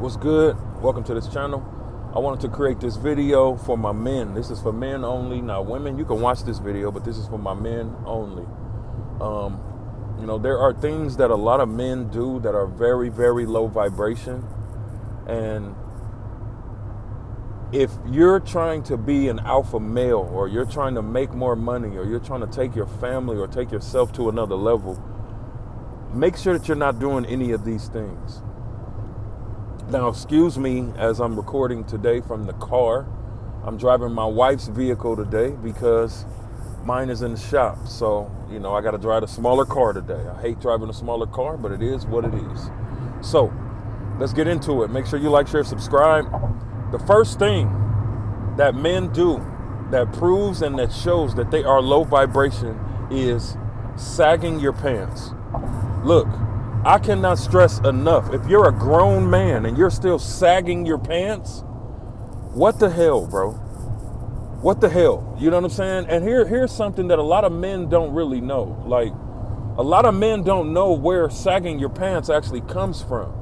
What's good? Welcome to this channel. I wanted to create this video for my men. This is for men only. Now, women, you can watch this video, but this is for my men only. There are things that a lot of men do that are very, very low vibration. And if you're trying to be an alpha male, or you're trying to make more money, or you're trying to take your family or take yourself to another level, make sure that you're not doing any of these things. Now, excuse me as I'm recording today from the car. I'm driving my wife's vehicle today because mine is in the shop. So, I got to drive a smaller car today. I hate driving a smaller car, but it is what it is. So, let's get into it. Make sure you like, share, subscribe. The first thing that men do that proves and that shows that they are low vibration is sagging your pants. Look, I cannot stress enough, if you're a grown man and you're still sagging your pants, what the hell, bro? What the hell? You know what I'm saying? And here's something that a lot of men don't really know. Like, a lot of men don't know where sagging your pants actually comes from.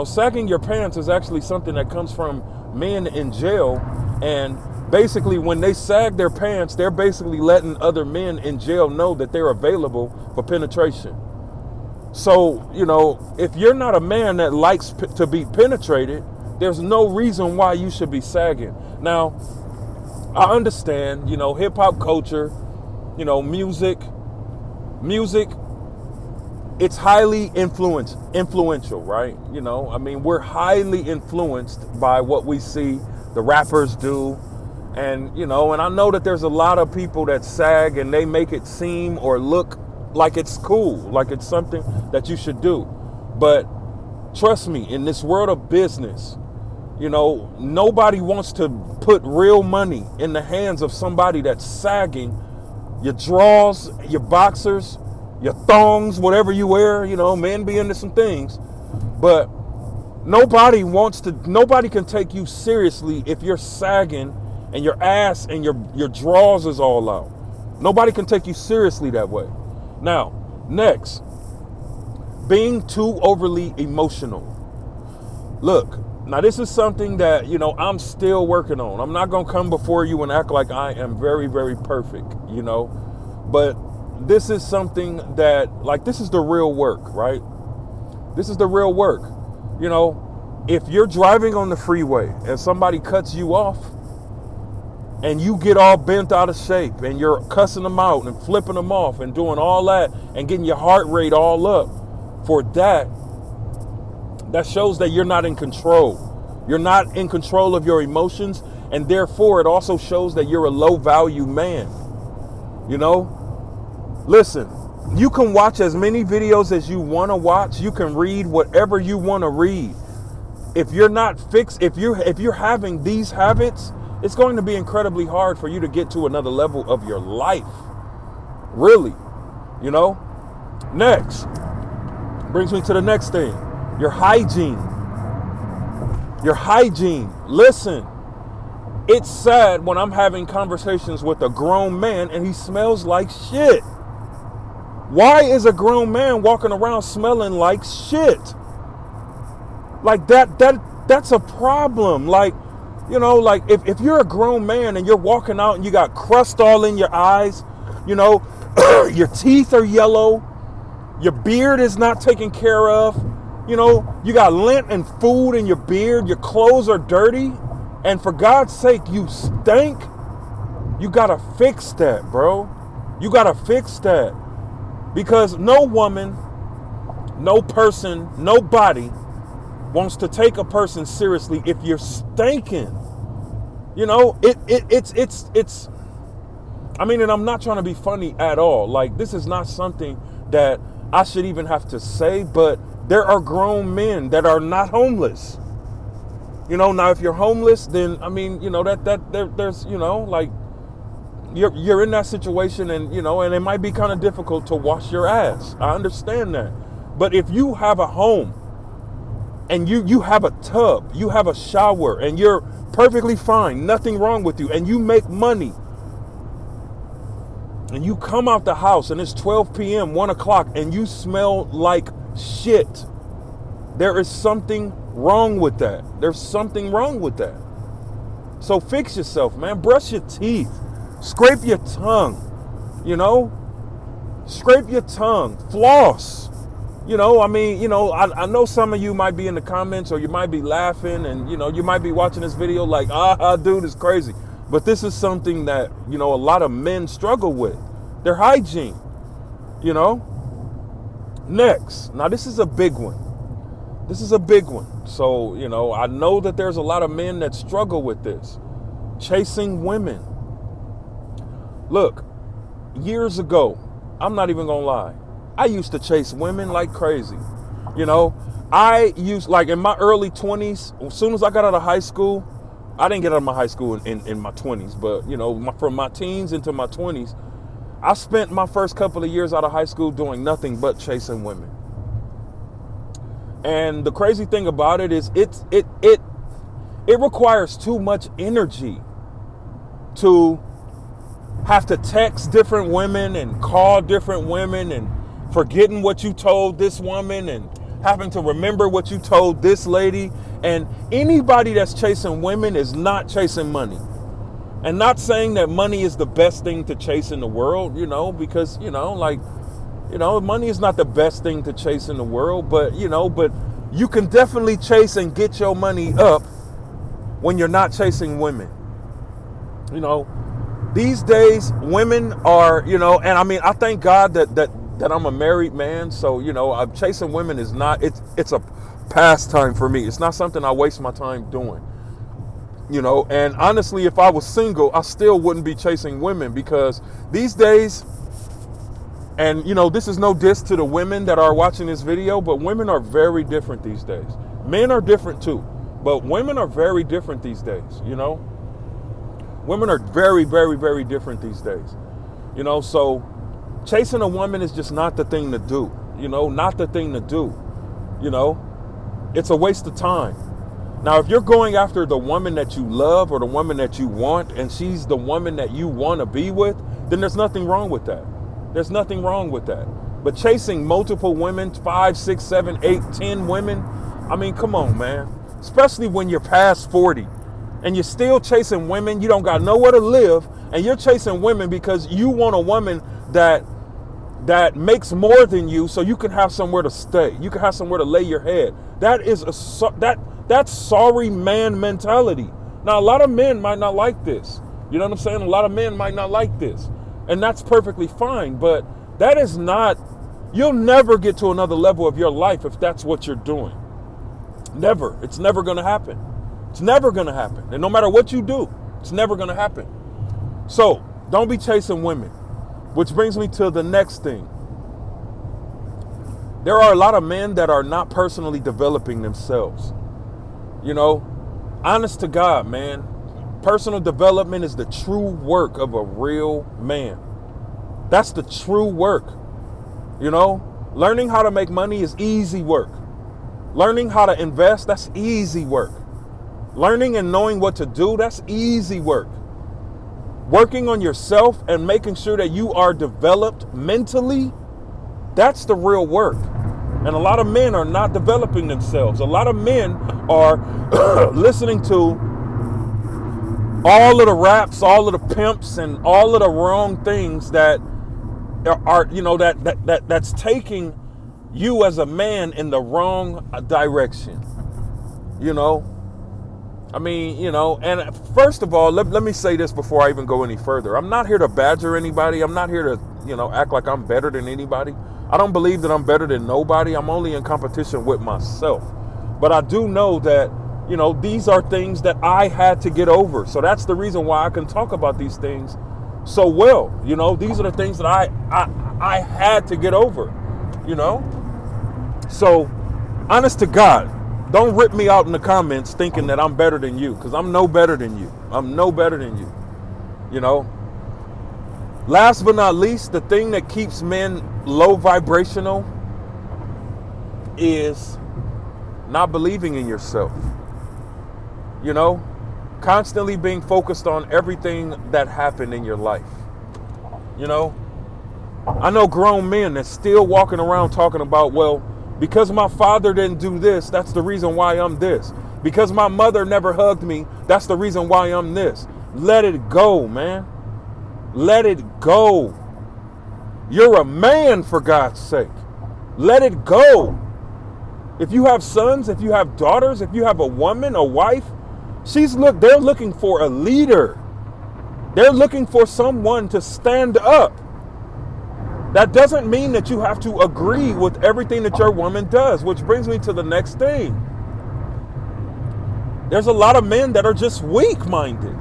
Sagging your pants is actually something that comes from men in jail. And basically, when they sag their pants, they're basically letting other men in jail know that they're available for penetration. So, if you're not a man that likes to be penetrated, there's no reason why you should be sagging. Now, I understand, hip hop culture, music, it's highly influential, right? We're highly influenced by what we see the rappers do. And I know that there's a lot of people that sag and they make it seem or look like it's cool, like it's something that you should do. But trust me, in this world of business, nobody wants to put real money in the hands of somebody that's sagging your drawers, your boxers, your thongs, whatever you wear. Men be into some things, but nobody can take you seriously if you're sagging and your ass and your drawers is all out. Nobody can take you seriously that way. Now, next, being too overly emotional. Look, now this is something that, I'm still working on. I'm not going to come before you and act like I am very, very perfect, but this is something that, this is the real work, right? This is the real work. If you're driving on the freeway and somebody cuts you off, and you get all bent out of shape and you're cussing them out and flipping them off and doing all that and getting your heart rate all up for that shows that you're not in control. You're not in control of your emotions, and therefore it also shows that you're a low value man. Listen, you can watch as many videos as you want to watch. You can read whatever you want to read. If you're not fixed, if you're having these habits, it's going to be incredibly hard for you to get to another level of your life. Really. Next. Brings me to the next thing. Your hygiene. Your hygiene. Listen. It's sad when I'm having conversations with a grown man and he smells like shit. Why is a grown man walking around smelling like shit? Like that's a problem. If you're a grown man and you're walking out and you got crust all in your eyes, your teeth are yellow, your beard is not taken care of, you got lint and food in your beard, your clothes are dirty, and for God's sake, you stink, you gotta fix that, bro. You gotta fix that. Because no woman, no person, nobody wants to take a person seriously if you're stinking. It's and I'm not trying to be funny at all. This is not something that I should even have to say, but there are grown men that are not homeless. Now if you're homeless, then there's you're in that situation, and and it might be kind of difficult to wash your ass. I understand that. But if you have a home and you have a tub, you have a shower, and you're perfectly fine, nothing wrong with you, and you make money, and you come out the house and it's 12 p.m., 1 o'clock, and you smell like shit, there is something wrong with that. There's something wrong with that. So fix yourself, man. Brush your teeth. Scrape your tongue. You know? Scrape your tongue. Floss. You know, I mean, you know, I know some of you might be in the comments or you might be laughing and, you know, you might be watching this video like, dude, it's crazy. But this is something that, you know, a lot of men struggle with. Their hygiene, you know? Next. Now, this is a big one. This is a big one. So, you know, I know that there's a lot of men that struggle with this. Chasing women. Look, years ago, I'm not even gonna lie, I used to chase women like crazy. You know, I used, like in my early 20s, as soon as I got out of high school, I didn't get out of my high school in my 20s, but, you know, from my teens into my 20s, I spent my first couple of years out of high school doing nothing but chasing women. And the crazy thing about it is it requires too much energy to have to text different women and call different women and forgetting what you told this woman and having to remember what you told this lady. And anybody that's chasing women is not chasing money. And not saying that money is the best thing to chase in the world, you know, because, you know, like, you know, money is not the best thing to chase in the world, but, you know, but you can definitely chase and get your money up when you're not chasing women. You know, these days, women are, you know, and I mean, I thank God that I'm a married man. So, you know, I'm chasing women is not, it's a pastime for me. It's not something I waste my time doing. You know, and honestly, if I was single, I still wouldn't be chasing women because these days, and you know, this is no diss to the women that are watching this video, but women are very different these days. Men are different too, but women are very different these days, you know? Women are very, very, very different these days. You know, so chasing a woman is just not the thing to do, you know, not the thing to do, you know? It's a waste of time. Now, if you're going after the woman that you love or the woman that you want, and she's the woman that you want to be with, then there's nothing wrong with that. There's nothing wrong with that. But chasing multiple women, 5, 6, 7, 8, 10 women, I mean, come on, man. Especially when you're past 40 and you're still chasing women, you don't got nowhere to live, and you're chasing women because you want a woman that makes more than you so you can have somewhere to stay. You can have somewhere to lay your head. That is that's sorry man mentality. Now, a lot of men might not like this. You know what I'm saying? A lot of men might not like this. And that's perfectly fine. But that is not, you'll never get to another level of your life if that's what you're doing. Never. It's never going to happen. It's never going to happen. And no matter what you do, it's never going to happen. So don't be chasing women. Which brings me to the next thing. There are a lot of men that are not personally developing themselves. You know, honest to God, man, personal development is the true work of a real man. That's the true work. You know, learning how to make money is easy work. Learning how to invest, that's easy work. Learning and knowing what to do, that's easy work. Working on yourself and making sure that you are developed mentally, that's the real work. And a lot of men are not developing themselves. A lot of men are listening to all of the raps, all of the pimps, and all of the wrong things that are, you know, that's taking you as a man in the wrong direction. You know, I mean, you know, and first of all, let me say this before I even go any further. I'm not here to badger anybody. I'm not here to, you know, act like I'm better than anybody. I don't believe that I'm better than nobody. I'm only in competition with myself. But I do know that, you know, these are things that I had to get over. So that's the reason why I can talk about these things so well. You know, these are the things that I had to get over, you know. So, honest to God, don't rip me out in the comments thinking that I'm better than you, because I'm no better than you. I'm no better than you, you know. Last but not least, the thing that keeps men low vibrational is not believing in yourself. You know, constantly being focused on everything that happened in your life. You know, I know grown men that's still walking around talking about, well, Because my father didn't do this, that's the reason why I'm this. Because my mother never hugged me, that's the reason why I'm this. Let it go, man. Let it go. You're a man, for God's sake. Let it go. If you have sons, if you have daughters, if you have a woman, a wife, they're looking for a leader. They're looking for someone to stand up. That doesn't mean that you have to agree with everything that your woman does, which brings me to the next thing. There's a lot of men that are just weak-minded.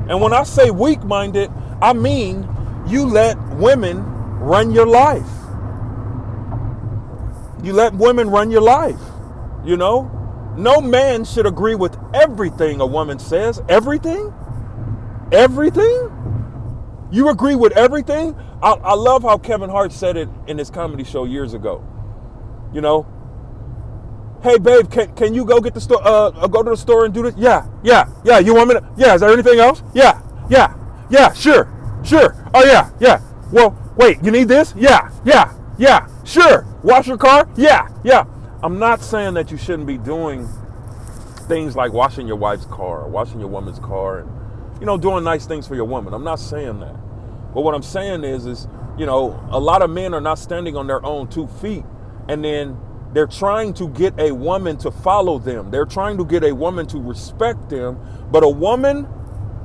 And when I say weak-minded, I mean you let women run your life. You let women run your life, you know? No man should agree with everything a woman says. Everything? Everything? You agree with everything? I love how Kevin Hart said it in his comedy show years ago. You know, hey babe, can you go get the store? Go to the store and do this? Yeah. You want me to? Yeah. Is there anything else? Yeah. Sure. Oh yeah. Well, wait. You need this? Yeah. Sure. Wash your car? Yeah. I'm not saying that you shouldn't be doing things like washing your wife's car, washing your woman's car, and doing nice things for your woman. I'm not saying that. But what I'm saying is, a lot of men are not standing on their own 2 feet, and then they're trying to get a woman to follow them. They're trying to get a woman to respect them. But a woman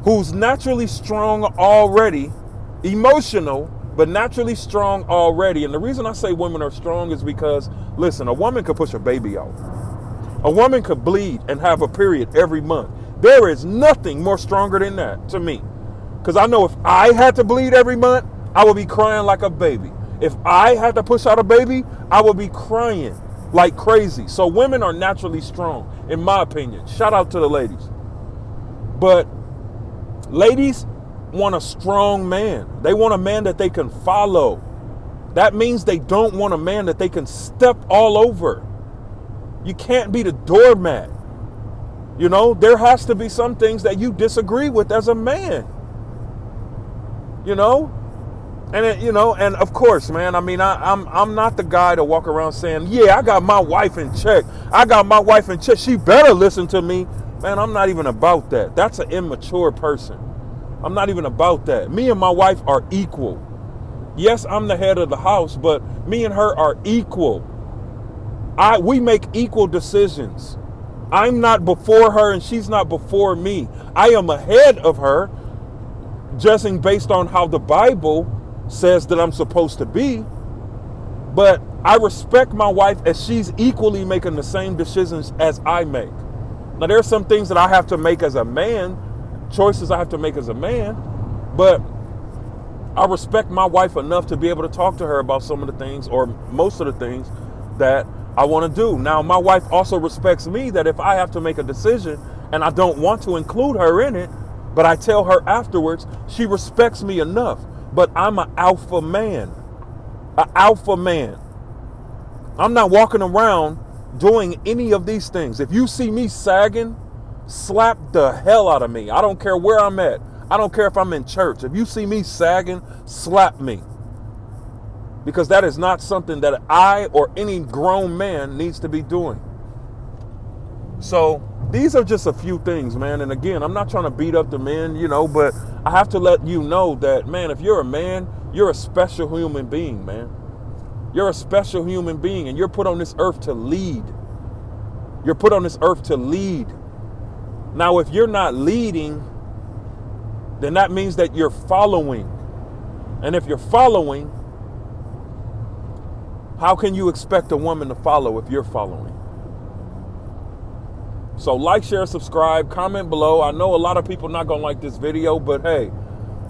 who's naturally strong already, emotional, but naturally strong already. And the reason I say women are strong is because, listen, a woman could push a baby out. A woman could bleed and have a period every month. There is nothing more stronger than that to me. Because I know if I had to bleed every month, I would be crying like a baby. If I had to push out a baby, I would be crying like crazy. So women are naturally strong, in my opinion. Shout out to the ladies. But ladies want a strong man. They want a man that they can follow. That means they don't want a man that they can step all over. You can't be the doormat. There has to be some things that you disagree with as a man. And of course, man, I mean, I'm not the guy to walk around saying, yeah, I got my wife in check. She better listen to me. Man, I'm not even about that. That's an immature person. I'm not even about that. Me and my wife are equal. Yes, I'm the head of the house, but me and her are equal. We make equal decisions. I'm not before her and she's not before me. I am ahead of her, judging based on how the Bible says that I'm supposed to be. But I respect my wife as she's equally making the same decisions as I make. Now, there are some things that I have to make as a man, choices I have to make as a man, but I respect my wife enough to be able to talk to her about some of the things, or most of the things, that I want to do. Now, my wife also respects me, that if I have to make a decision and I don't want to include her in it, but I tell her afterwards, she respects me enough. But I'm an alpha man. An alpha man. I'm not walking around doing any of these things. If you see me sagging, slap the hell out of me. I don't care where I'm at. I don't care if I'm in church. If you see me sagging, slap me. Because that is not something that I or any grown man needs to be doing. So these are just a few things, man. And again, I'm not trying to beat up the men, but I have to let you know that, man, if you're a man, you're a special human being, man. You're a special human being, and you're put on this earth to lead. You're put on this earth to lead. Now, if you're not leading, then that means that you're following. And if you're following, how can you expect a woman to follow if you're following? So like, share, subscribe, comment below. I know a lot of people not going to like this video, but hey,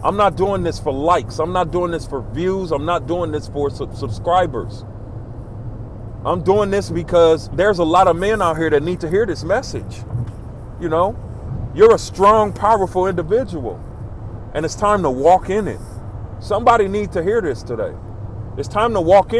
I'm not doing this for likes. I'm not doing this for views. I'm not doing this for subscribers. I'm doing this because there's a lot of men out here that need to hear this message. You're a strong, powerful individual, and it's time to walk in it. Somebody needs to hear this today. It's time to walk in.